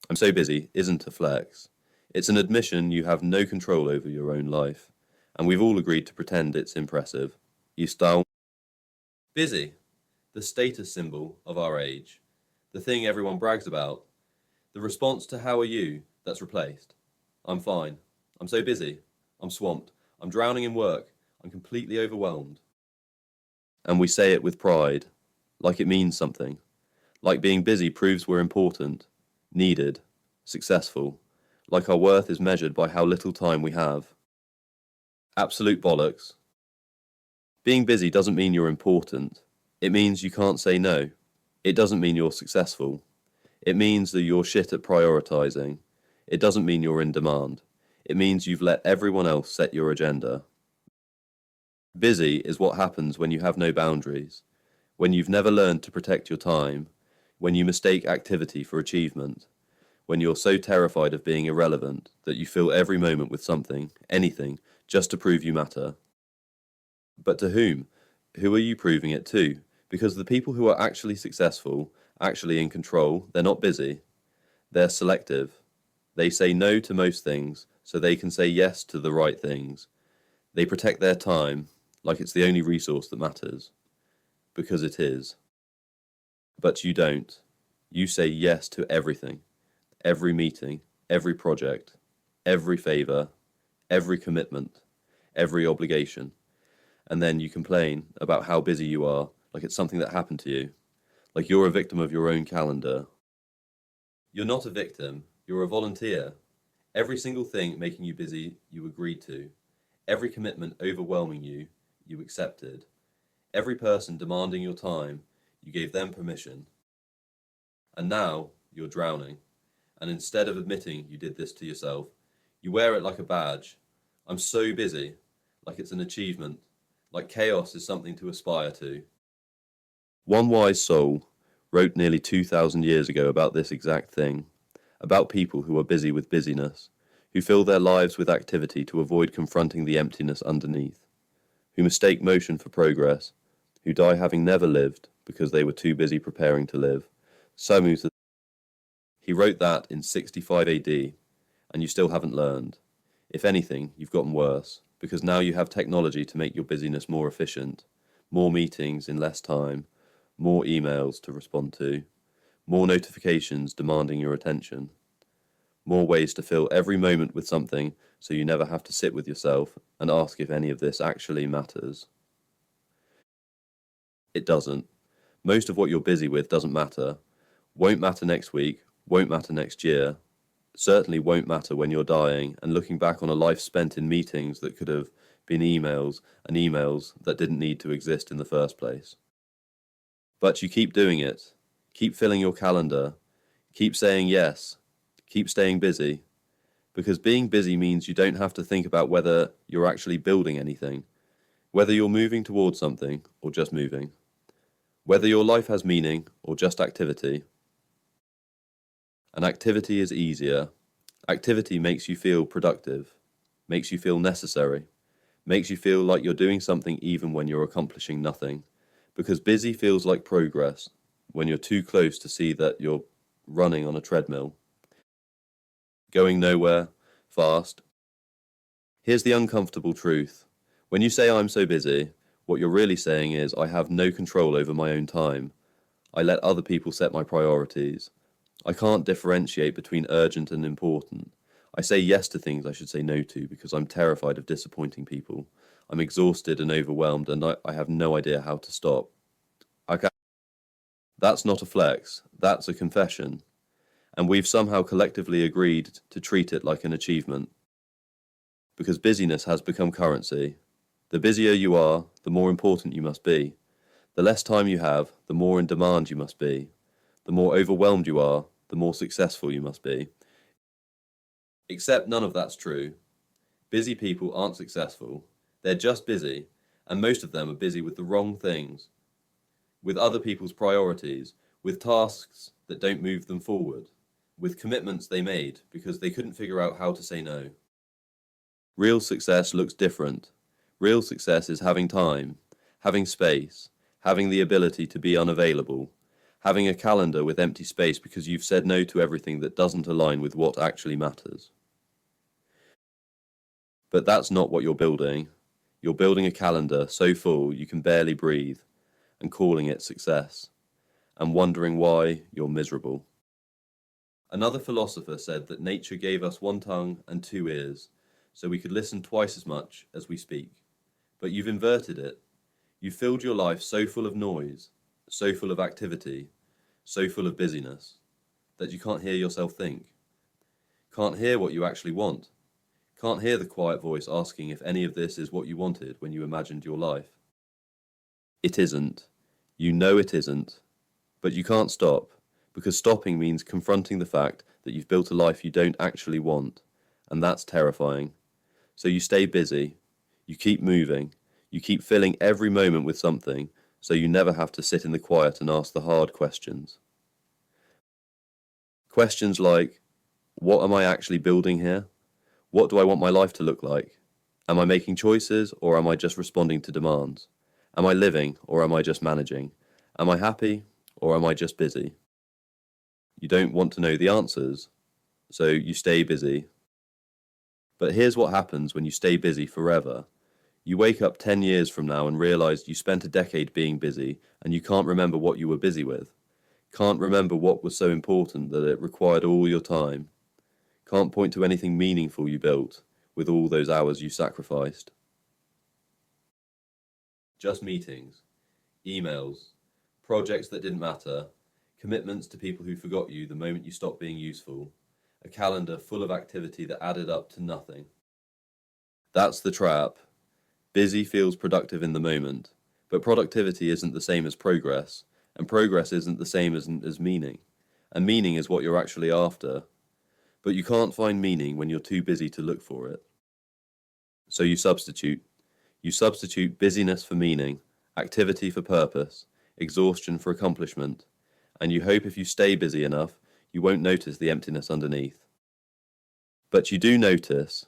I'm so busy isn't a flex. It's an admission you have no control over your own life, and we've all agreed to pretend it's impressive. You style busy, the status symbol of our age, the thing everyone brags about, the response to how are you that's replaced. I'm fine. I'm so busy. I'm swamped. I'm drowning in work. I'm completely overwhelmed. And we say it with pride, like it means something. Like being busy proves we're important, needed, successful, like our worth is measured by how little time we have. Absolute bollocks. Being busy doesn't mean you're important. It means you can't say no. It doesn't mean you're successful. It means that you're shit at prioritizing. It doesn't mean you're in demand. It means you've let everyone else set your agenda. Busy is what happens when you have no boundaries, when you've never learned to protect your time, when you mistake activity for achievement, when you're so terrified of being irrelevant that you fill every moment with something, anything, just to prove you matter. But to whom? Who are you proving it to? Because the people who are actually successful, actually in control, they're not busy. They're selective. They say no to most things so they can say yes to the right things. They protect their time like it's the only resource that matters. Because it is. But you don't. You say yes to everything. Every meeting, every project, every favor, every commitment, every obligation. And then you complain about how busy you are, like it's something that happened to you, like you're a victim of your own calendar. You're not a victim, you're a volunteer. Every single thing making you busy, you agreed to. Every commitment overwhelming you, you accepted. Every person demanding your time, you gave them permission. And now you're drowning. And instead of admitting you did this to yourself, you wear it like a badge. I'm so busy, like it's an achievement, like chaos is something to aspire to. One wise soul wrote nearly 2,000 years ago about this exact thing, about people who are busy with busyness, who fill their lives with activity to avoid confronting the emptiness underneath, who mistake motion for progress, who die having never lived because they were too busy preparing to live. He wrote that in 65 AD, and you still haven't learned. If anything, you've gotten worse, because now you have technology to make your busyness more efficient, more meetings in less time, more emails to respond to, more notifications demanding your attention, more ways to fill every moment with something so you never have to sit with yourself and ask if any of this actually matters. It doesn't. Most of what you're busy with doesn't matter. Won't matter next week, won't matter next year, certainly won't matter when you're dying and looking back on a life spent in meetings that could have been emails and emails that didn't need to exist in the first place. But you keep doing it, keep filling your calendar, keep saying yes, keep staying busy, because being busy means you don't have to think about whether you're actually building anything, whether you're moving towards something or just moving, whether your life has meaning or just activity. And activity is easier. Activity makes you feel productive, makes you feel necessary, makes you feel like you're doing something even when you're accomplishing nothing. Because busy feels like progress when you're too close to see that you're running on a treadmill, going nowhere, fast. Here's the uncomfortable truth. When you say I'm so busy, what you're really saying is I have no control over my own time. I let other people set my priorities. I can't differentiate between urgent and important. I say yes to things I should say no to because I'm terrified of disappointing people. I'm exhausted and overwhelmed and I have no idea how to stop. That's not a flex, that's a confession. And we've somehow collectively agreed to treat it like an achievement. Because busyness has become currency. The busier you are, the more important you must be. The less time you have, the more in demand you must be. The more overwhelmed you are, the more successful you must be. Except none of that's true. Busy people aren't successful. They're just busy, and most of them are busy with the wrong things, with other people's priorities, with tasks that don't move them forward, with commitments they made because they couldn't figure out how to say no. Real success looks different. Real success is having time, having space, having the ability to be unavailable, Having a calendar with empty space because you've said no to everything that doesn't align with what actually matters. But that's not what you're building. You're building a calendar so full you can barely breathe and calling it success and wondering why you're miserable. Another philosopher said that nature gave us one tongue and two ears so we could listen twice as much as we speak. But you've inverted it. You've filled your life so full of noise, so full of activity, so full of busyness, that you can't hear yourself think. Can't hear what you actually want. Can't hear the quiet voice asking if any of this is what you wanted when you imagined your life. It isn't. You know it isn't. But you can't stop, because stopping means confronting the fact that you've built a life you don't actually want, and that's terrifying. So you stay busy, you keep moving, you keep filling every moment with something, so you never have to sit in the quiet and ask the hard questions. Questions like, what am I actually building here? What do I want my life to look like? Am I making choices, or am I just responding to demands? Am I living, or am I just managing? Am I happy, or am I just busy? You don't want to know the answers, so you stay busy. But here's what happens when you stay busy forever. You wake up 10 years from now and realize you spent a decade being busy and you can't remember what you were busy with. Can't remember what was so important that it required all your time. Can't point to anything meaningful you built with all those hours you sacrificed. Just meetings, emails, projects that didn't matter, commitments to people who forgot you the moment you stopped being useful, a calendar full of activity that added up to nothing. That's the trap. Busy feels productive in the moment, but productivity isn't the same as progress, and progress isn't the same as meaning, and meaning is what you're actually after. But you can't find meaning when you're too busy to look for it. So you substitute. You substitute busyness for meaning, activity for purpose, exhaustion for accomplishment, and you hope if you stay busy enough, you won't notice the emptiness underneath. But you do notice,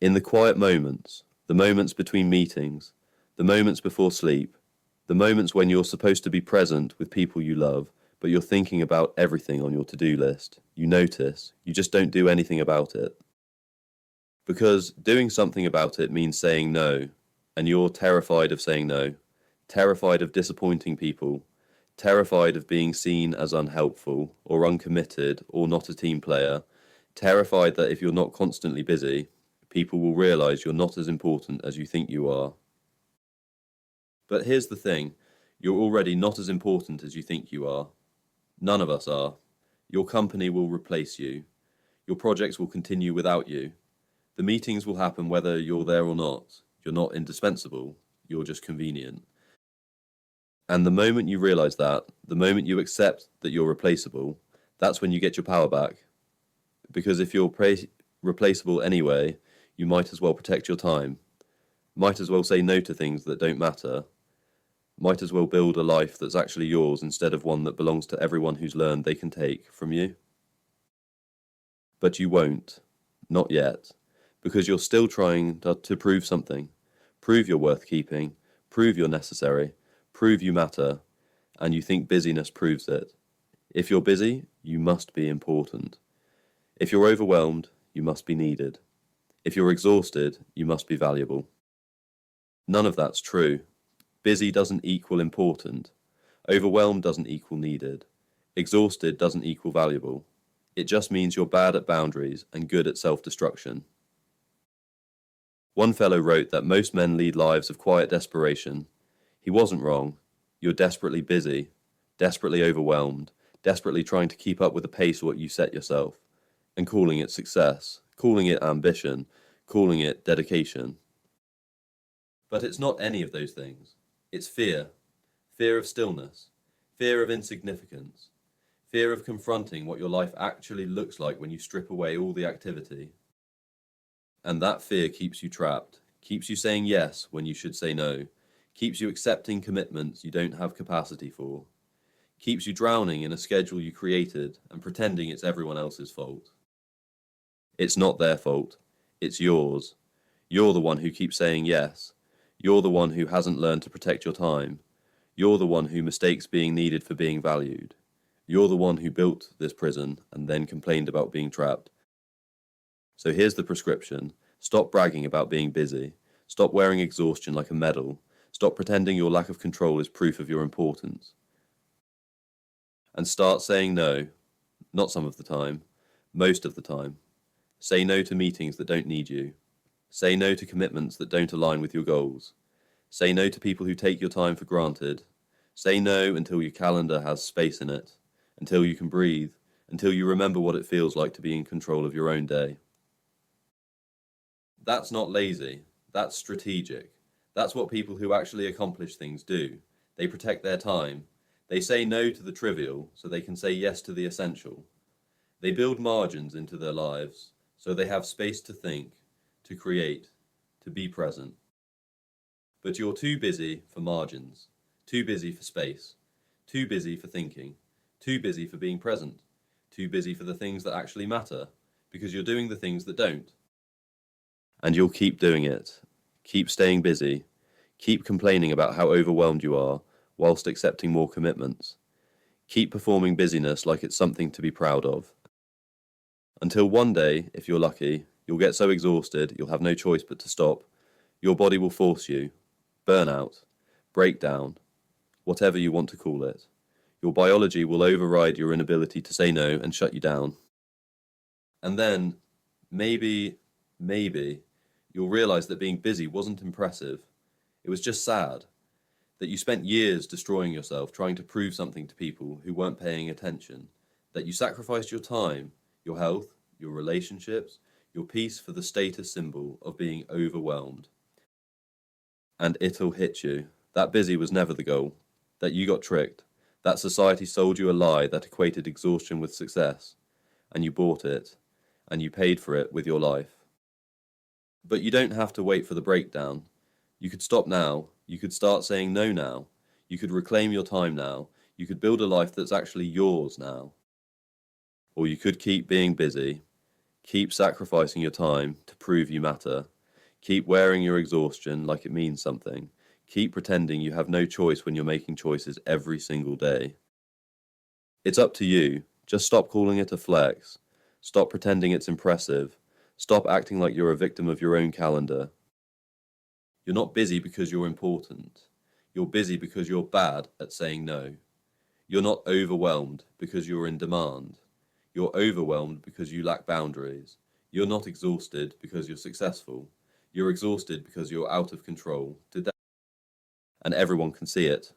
in the quiet moments, the moments between meetings, the moments before sleep, the moments when you're supposed to be present with people you love, but you're thinking about everything on your to-do list. You notice, you just don't do anything about it. Because doing something about it means saying no, and you're terrified of saying no, terrified of disappointing people, terrified of being seen as unhelpful or uncommitted or not a team player, terrified that if you're not constantly busy, people will realize you're not as important as you think you are. But here's the thing, you're already not as important as you think you are. None of us are. Your company will replace you. Your projects will continue without you. The meetings will happen whether you're there or not. You're not indispensable. You're just convenient. And the moment you realize that, the moment you accept that you're replaceable, that's when you get your power back. Because if you're replaceable anyway, you might as well protect your time. Might as well say no to things that don't matter. Might as well build a life that's actually yours instead of one that belongs to everyone who's learned they can take from you. But you won't. Not yet. Because you're still trying to prove something. Prove you're worth keeping. Prove you're necessary. Prove you matter. And you think busyness proves it. If you're busy, you must be important. If you're overwhelmed, you must be needed. If you're exhausted, you must be valuable. None of that's true. Busy doesn't equal important. Overwhelmed doesn't equal needed. Exhausted doesn't equal valuable. It just means you're bad at boundaries and good at self-destruction. One fellow wrote that most men lead lives of quiet desperation. He wasn't wrong. You're desperately busy, desperately overwhelmed, desperately trying to keep up with the pace of what you set yourself, and calling it success, calling it ambition, calling it dedication. But it's not any of those things. It's fear. Fear of stillness. Fear of insignificance. Fear of confronting what your life actually looks like when you strip away all the activity. And that fear keeps you trapped, keeps you saying yes when you should say no, keeps you accepting commitments you don't have capacity for, keeps you drowning in a schedule you created and pretending it's everyone else's fault. It's not their fault. It's yours. You're the one who keeps saying yes. You're the one who hasn't learned to protect your time. You're the one who mistakes being needed for being valued. You're the one who built this prison and then complained about being trapped. So here's the prescription. Stop bragging about being busy. Stop wearing exhaustion like a medal. Stop pretending your lack of control is proof of your importance. And start saying no, not some of the time, most of the time. Say no to meetings that don't need you. Say no to commitments that don't align with your goals. Say no to people who take your time for granted. Say no until your calendar has space in it, until you can breathe, until you remember what it feels like to be in control of your own day. That's not lazy, that's strategic. That's what people who actually accomplish things do. They protect their time. They say no to the trivial so they can say yes to the essential. They build margins into their lives so they have space to think, to create, to be present. But you're too busy for margins, too busy for space, too busy for thinking, too busy for being present, too busy for the things that actually matter, because you're doing the things that don't. And you'll keep doing it. Keep staying busy. Keep complaining about how overwhelmed you are, whilst accepting more commitments. Keep performing busyness like it's something to be proud of. Until one day, if you're lucky, you'll get so exhausted you'll have no choice but to stop. Your body will force you. Burnout. Breakdown. Whatever you want to call it. Your biology will override your inability to say no and shut you down. And then, maybe, you'll realize that being busy wasn't impressive. It was just sad. That you spent years destroying yourself trying to prove something to people who weren't paying attention. That you sacrificed your time, your health, your relationships, your peace for the status symbol of being overwhelmed. And it'll hit you. That busy was never the goal. That you got tricked. That society sold you a lie that equated exhaustion with success. And you bought it. And you paid for it with your life. But you don't have to wait for the breakdown. You could stop now. You could start saying no now. You could reclaim your time now. You could build a life that's actually yours now. Or you could keep being busy. Keep sacrificing your time to prove you matter. Keep wearing your exhaustion like it means something. Keep pretending you have no choice when you're making choices every single day. It's up to you. Just stop calling it a flex. Stop pretending it's impressive. Stop acting like you're a victim of your own calendar. You're not busy because you're important. You're busy because you're bad at saying no. You're not overwhelmed because you're in demand. You're overwhelmed because you lack boundaries. You're not exhausted because you're successful. You're exhausted because you're out of control. And everyone can see it.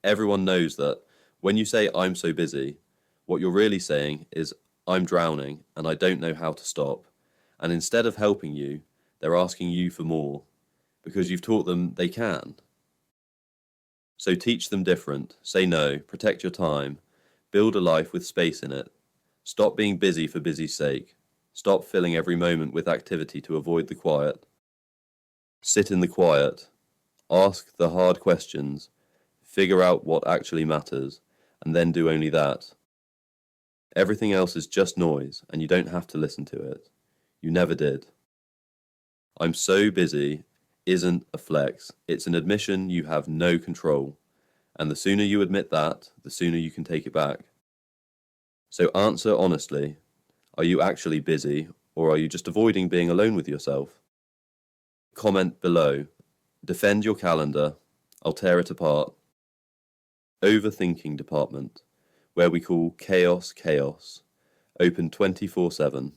Everyone knows that when you say, I'm so busy, what you're really saying is, I'm drowning and I don't know how to stop. And instead of helping you, they're asking you for more, because you've taught them they can. So teach them different, say no, protect your time, build a life with space in it. Stop being busy for busy's sake. Stop filling every moment with activity to avoid the quiet. Sit in the quiet. Ask the hard questions. Figure out what actually matters, and then do only that. Everything else is just noise, and you don't have to listen to it. You never did. I'm so busy isn't a flex. It's an admission you have no control. And the sooner you admit that, the sooner you can take it back. So answer honestly. Are you actually busy, or are you just avoiding being alone with yourself? Comment below. Defend your calendar. I'll tear it apart. Overthinking Department, where we call chaos chaos. Open 24/7.